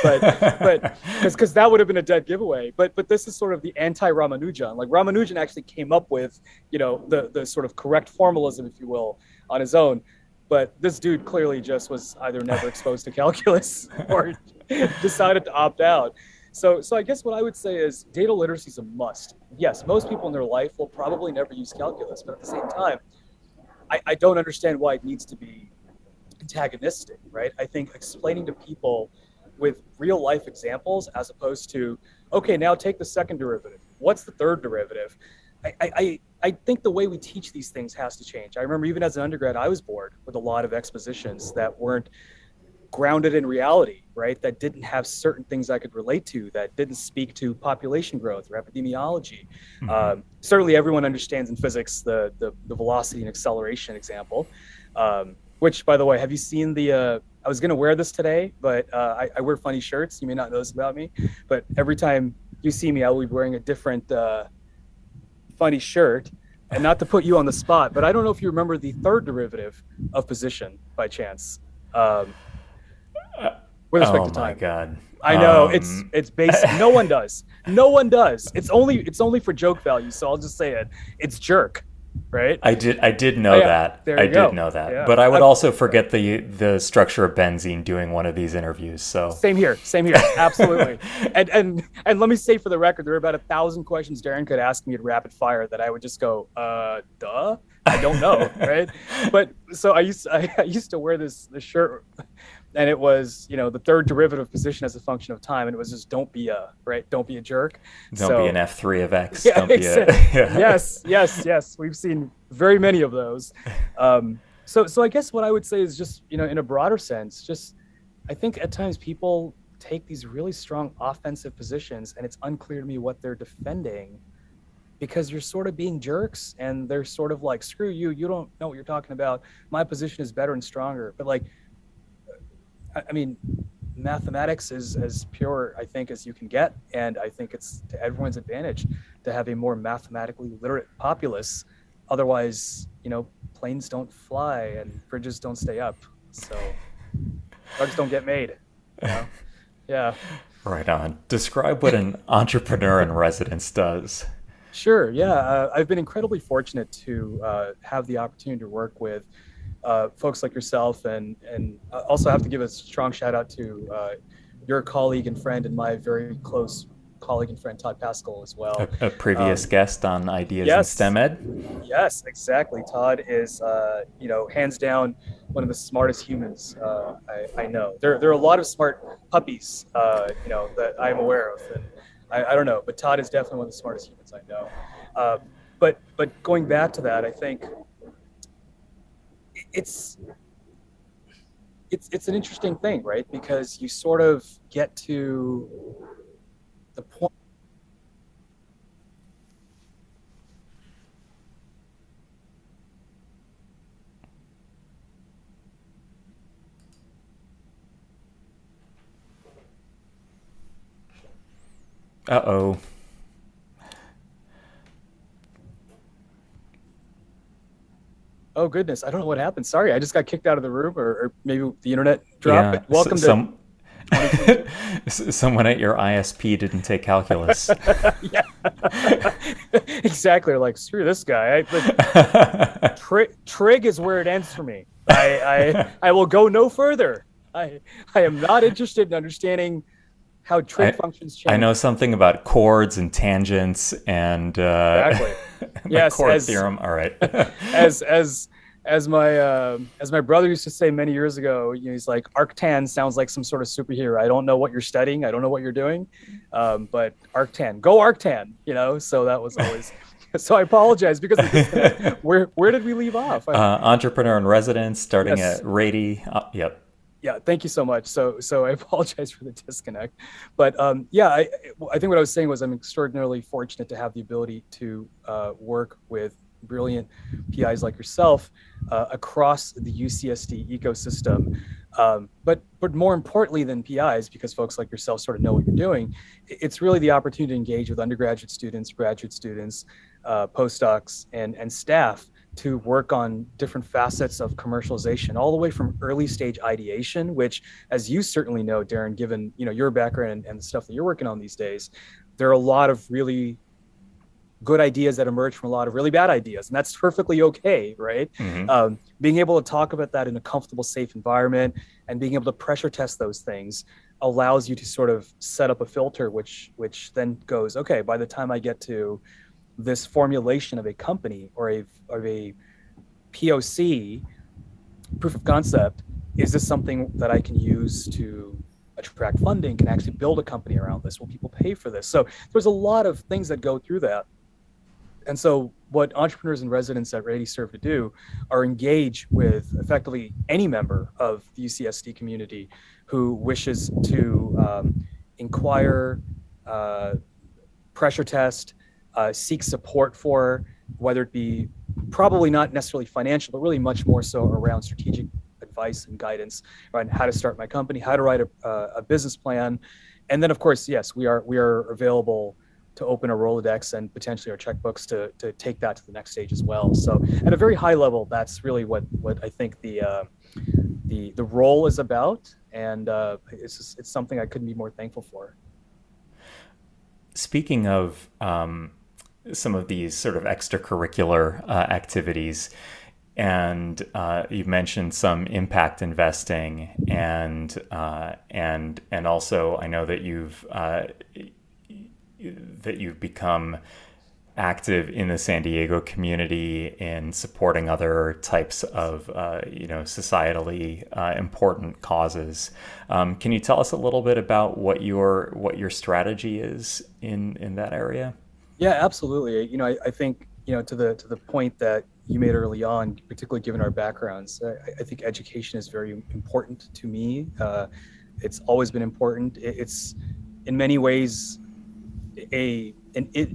But because that would have been a dead giveaway. But this is sort of the anti-Ramanujan. Like Ramanujan actually came up with, the sort of correct formalism, if you will, on his own. But this dude clearly just was either never exposed to calculus or decided to opt out. So I guess what I would say is data literacy is a must. Yes, most people in their life will probably never use calculus, but at the same time, I don't understand why it needs to be antagonistic, right? I think explaining to people with real life examples as opposed to, okay, now take the second derivative. What's the third derivative? I think the way we teach these things has to change. I remember even as an undergrad, I was bored with a lot of expositions that weren't grounded in reality, right? That didn't have certain things I could relate to, that didn't speak to population growth or epidemiology. Certainly everyone understands in physics the velocity and acceleration example, which, by the way, have you seen I was going to wear this today, but I wear funny shirts. You may not know this about me, but every time you see me, I will be wearing a different funny shirt. And not to put you on the spot, but I don't know if you remember the third derivative of position by chance. With respect to time. Oh my God. I know it's basic. No one does. It's only for joke value. So I'll just say it. It's jerk, right? I did know that. There you I go. did know that. Yeah. But I would also forget the structure of benzene doing one of these interviews. So Same here. Absolutely. and let me say for the record, there are about 1,000 questions Darren could ask me at rapid fire that I would just go, duh. I don't know, right? But so I used to wear this shirt, and it was, the third derivative position as a function of time, and it was just don't be a jerk. Don't be an F3 of X. Yeah, Don't be Yes. We've seen very many of those. So I guess what I would say is just, in a broader sense, just I think at times people take these really strong offensive positions, and it's unclear to me what they're defending, because you're sort of being jerks, and they're sort of like, screw you, you don't know what you're talking about. My position is better and stronger. But like, I mean, mathematics is as pure, I think, as you can get. And I think it's to everyone's advantage to have a more mathematically literate populace. Otherwise, planes don't fly and bridges don't stay up. So drugs don't get made. Yeah. Right on. Describe what an entrepreneur in residence does. Sure. Yeah. I've been incredibly fortunate to have the opportunity to work with folks like yourself, and also have to give a strong shout out to your colleague and friend and my very close colleague and friend, Todd Pascal, as well. A previous guest on Ideas in STEM Ed? Yes, exactly. Todd is, hands down, one of the smartest humans I know. There are a lot of smart puppies, that I'm aware of. And I don't know, but Todd is definitely one of the smartest humans I know. But going back to that, I think it's an interesting thing, right? Because you sort of get to the the point. Uh-oh. Oh goodness, I don't know what happened. Sorry, I just got kicked out of the room, or maybe the internet dropped. Yeah, But welcome to 2022. someone at your ISP didn't take calculus. Yeah, exactly. Like screw this guy. Trig is where it ends for me. I will go no further. I am not interested in understanding how trig I functions I change. know something about chords and tangents and Exactly. the Yes, chord theorem. All right. as as as my brother used to say many years ago, you know, he's like, Arctan sounds like some sort of superhero. I don't know what you're studying. I don't know what you're doing, but Arctan, go Arctan. You know, so that was always. So I apologize because of the disconnect. Where did we leave off? Entrepreneur in residence, starting Yes. at Rady. Yep. Yeah, thank you so much. So I apologize for the disconnect, but yeah, I think what I was saying was I'm extraordinarily fortunate to have the ability to work with brilliant PIs like yourself across the UCSD ecosystem. But more importantly than PIs, because folks like yourself sort of know what you're doing, it's really the opportunity to engage with undergraduate students, graduate students, postdocs, and staff to work on different facets of commercialization, all the way from early stage ideation, which, as you certainly know, Darren, given your background and the stuff that you're working on these days, there are a lot of really good ideas that emerge from a lot of really bad ideas, and that's perfectly okay, right? Mm-hmm. Being able to talk about that in a comfortable, safe environment and being able to pressure test those things allows you to sort of set up a filter, which then goes, okay, by the time I get to this formulation of a company or a POC, proof of concept, is this something that I can use to attract funding? Can I actually build a company around this? Will people pay for this? So there's a lot of things that go through that. And so what entrepreneurs and residents at Rady serve to do are engage with effectively any member of the UCSD community who wishes to inquire, uh, pressure test, seek support for, whether it be probably not necessarily financial, but really much more so around strategic advice and guidance on how to start my company, how to write a business plan. And then, of course, yes, we are available to open a Rolodex and potentially our checkbooks to take that to the next stage as well. So at a very high level, that's really what I think the role is about. And it's something I couldn't be more thankful for. Speaking of some of these sort of extracurricular activities, and you mentioned some impact investing, and also I know that you've become active in the San Diego community in supporting other types of societally important causes. Can you tell us a little bit about what your strategy is in that area? Yeah, absolutely. I think, to the point that you made early on, particularly given our backgrounds, I think education is very important to me. It's always been important. It's in many ways a an it,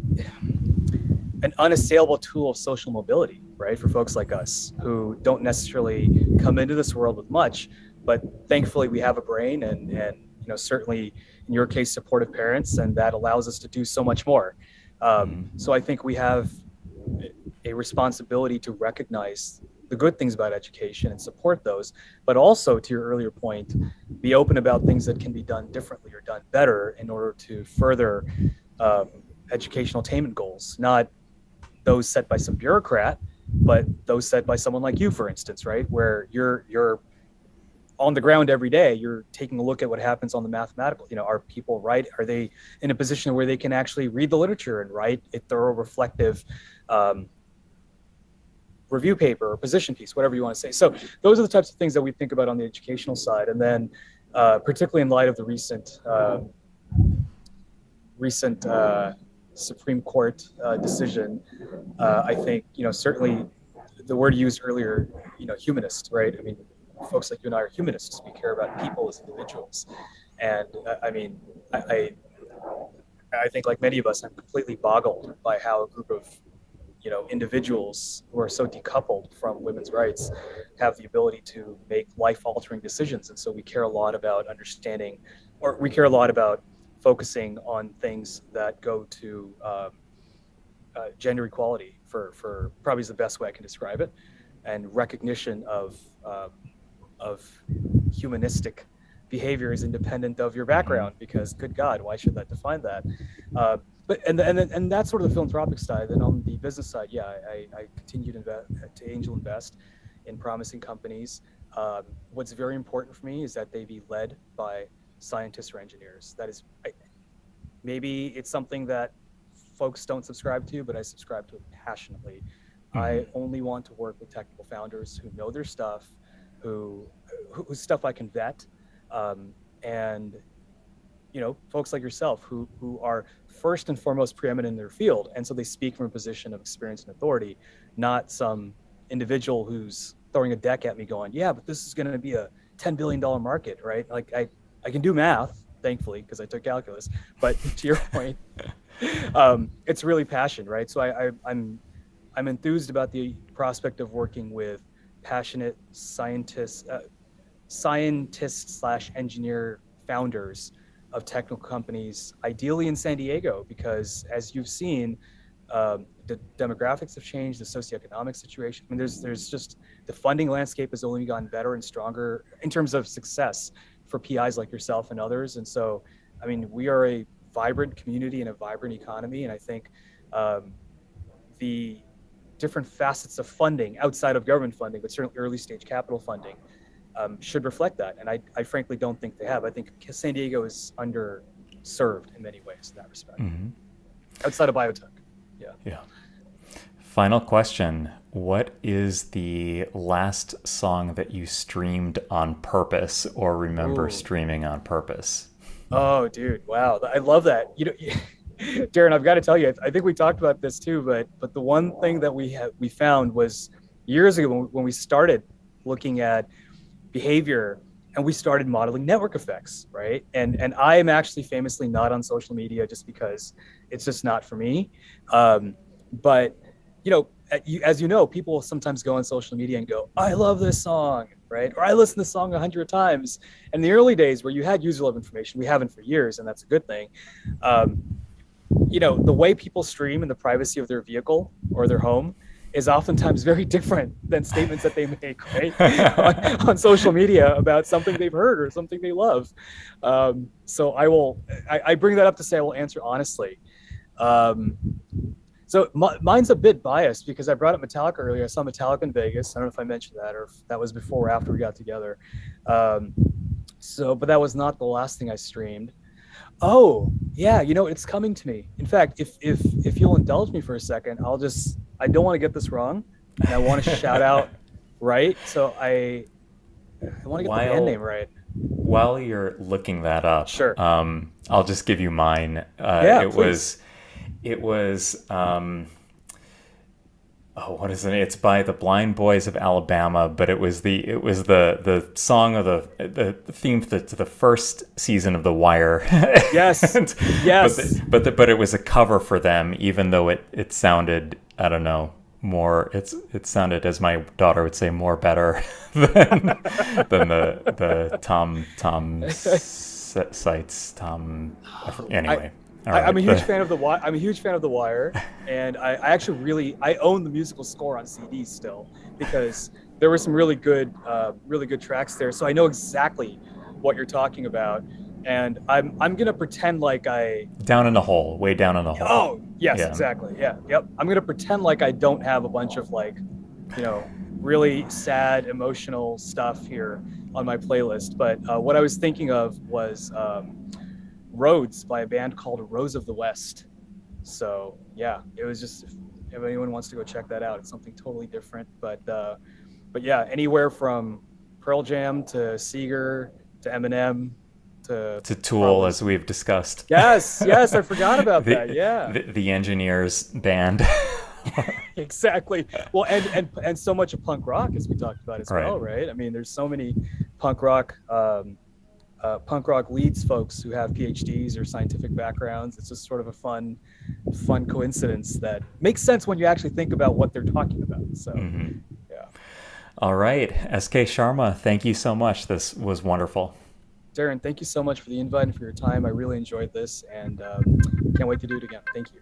an unassailable tool of social mobility, right? For folks like us who don't necessarily come into this world with much, but thankfully we have a brain and certainly in your case, supportive parents, and that allows us to do so much more. So I think we have a responsibility to recognize the good things about education and support those, but also, to your earlier point, be open about things that can be done differently or done better in order to further um, educational attainment goals, not those set by some bureaucrat, but those set by someone like you, for instance, right? Where you're on the ground every day, you're taking a look at what happens on the mathematical. Are people right? Are they in a position where they can actually read the literature and write a thorough, reflective um, review paper or position piece, whatever you want to say? So those are the types of things that we think about on the educational side, and then particularly in light of the recent Supreme Court decision, I think certainly the word used earlier, humanist, right? I mean, folks like you and I are humanists. We care about people as individuals, and I mean, I I think, like many of us, I'm completely boggled by how a group of individuals who are so decoupled from women's rights have the ability to make life-altering decisions. And so we care a lot about understanding, or we care a lot about focusing on things that go to gender equality, for probably is the best way I can describe it, and recognition of humanistic behavior is independent of your Hmm. background, because good God, why should that define that? But and that's sort of the philanthropic side. And on the business side, yeah, I continue to angel invest in promising companies. What's very important for me is that they be led by scientists or engineers. That is, maybe it's something that folks don't subscribe to, but I subscribe to it passionately. Hmm. I only want to work with technical founders who know their stuff, who whose stuff I can vet, um, and folks like yourself who are first and foremost preeminent in their field, and so they speak from a position of experience and authority, not some individual who's throwing a deck at me going, yeah, but this is going to be a $10 billion market, right? Like I can do math, thankfully, because I took calculus, but to your point, it's really passion, right? So I'm enthused about the prospect of working with passionate scientists slash engineer founders of technical companies, ideally in San Diego, because as you've seen, the demographics have changed, the socioeconomic situation. I mean, there's just the funding landscape has only gotten better and stronger in terms of success for PIs like yourself and others. And so, I mean, we are a vibrant community and a vibrant economy, and I think um, the different facets of funding outside of government funding, but certainly early stage capital funding, should reflect that. And I frankly don't think they have. I think San Diego is underserved in many ways in that respect, Hmm. outside of biotech. Yeah. Yeah. Final question. What is the last song that you streamed on purpose or remember Ooh. streaming on purpose? Oh, dude. Wow. I love that. Darren, I've got to tell you, I think we talked about this too, but the one thing that we found was years ago when we started looking at behavior and we started modeling network effects, right? And I am actually famously not on social media just because it's just not for me. But as you know, people sometimes go on social media and go, I love this song, right? Or I listened to this song 100 times. And in the early days where you had user level information, we haven't for years, and that's a good thing. Um, the way people stream in the privacy of their vehicle or their home is oftentimes very different than statements that they make, right, on social media about something they've heard or something they love. So I bring that up to say I will answer honestly. Um, so mine's a bit biased because I brought up Metallica earlier. I saw Metallica in Vegas. I don't know if I mentioned that or if that was before or after we got together. Um, but that was not the last thing I streamed. Oh, yeah, it's coming to me. In fact, if you'll indulge me for a second, I don't want to get this wrong, and I want to shout out right. So I want to get the band name while right. while you're looking that up, Sure. I'll just give you mine. Yeah, please. It was oh, what is it? It's by the Blind Boys of Alabama, but it was the song of the theme to the first season of The Wire. Yes. And, Yes. but it was a cover for them, even though it sounded, I don't know, more it sounded, as my daughter would say, more better than the Tom Sites Tom. I, Anyway, all I'm a right. huge fan of the Wire. I'm a huge fan of the Wire, and I actually I own the musical score on CD still because there were some really good tracks there. So I know exactly what you're talking about, and I'm gonna pretend like I. Down in the hole, way down in the hole. Oh yes, Yeah. exactly. Yeah, yep. I'm gonna pretend like I don't have a bunch of really sad emotional stuff here on my playlist. But what I was thinking of was. Roads by a band called Rose of the West. So yeah, it was just if anyone wants to go check that out, it's something totally different. But yeah, anywhere from Pearl Jam to Seeger to Eminem to To Tool, probably as we've discussed. yes, I forgot about that. the, Yeah, the Engineers band. exactly. Well, and so much of punk rock as we talked about as Right. well, right? I mean, there's so many punk rock punk rock leads folks who have PhDs or scientific backgrounds. It's just sort of a fun coincidence that makes sense when you actually think about what they're talking about. So, yeah. All right, SK Sharma, thank you so much. This was wonderful. Darren, thank you so much for the invite and for your time. I really enjoyed this, and can't wait to do it again. Thank you.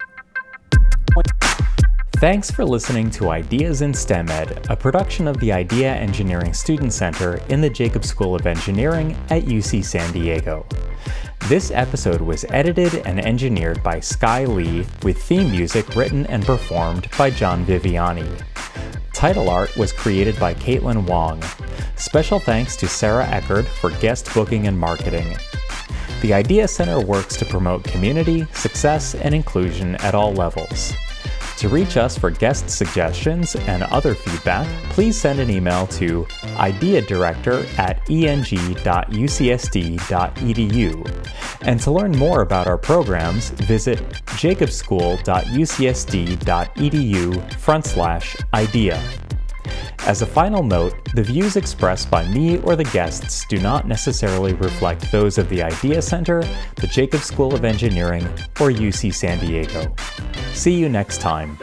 Thanks for listening to Ideas in STEM Ed, a production of the Idea Engineering Student Center in the Jacobs School of Engineering at UC San Diego. This episode was edited and engineered by Sky Lee, with theme music written and performed by John Viviani. Title art was created by Caitlin Wong. Special thanks to Sarah Eckerd for guest booking and marketing. The Idea Center works to promote community, success, and inclusion at all levels. To reach us for guest suggestions and other feedback, please send an email to ideadirector@eng.ucsd.edu. And to learn more about our programs, visit jacobschool.ucsd.edu/idea. As a final note, the views expressed by me or the guests do not necessarily reflect those of the Idea Center, the Jacobs School of Engineering, or UC San Diego. See you next time.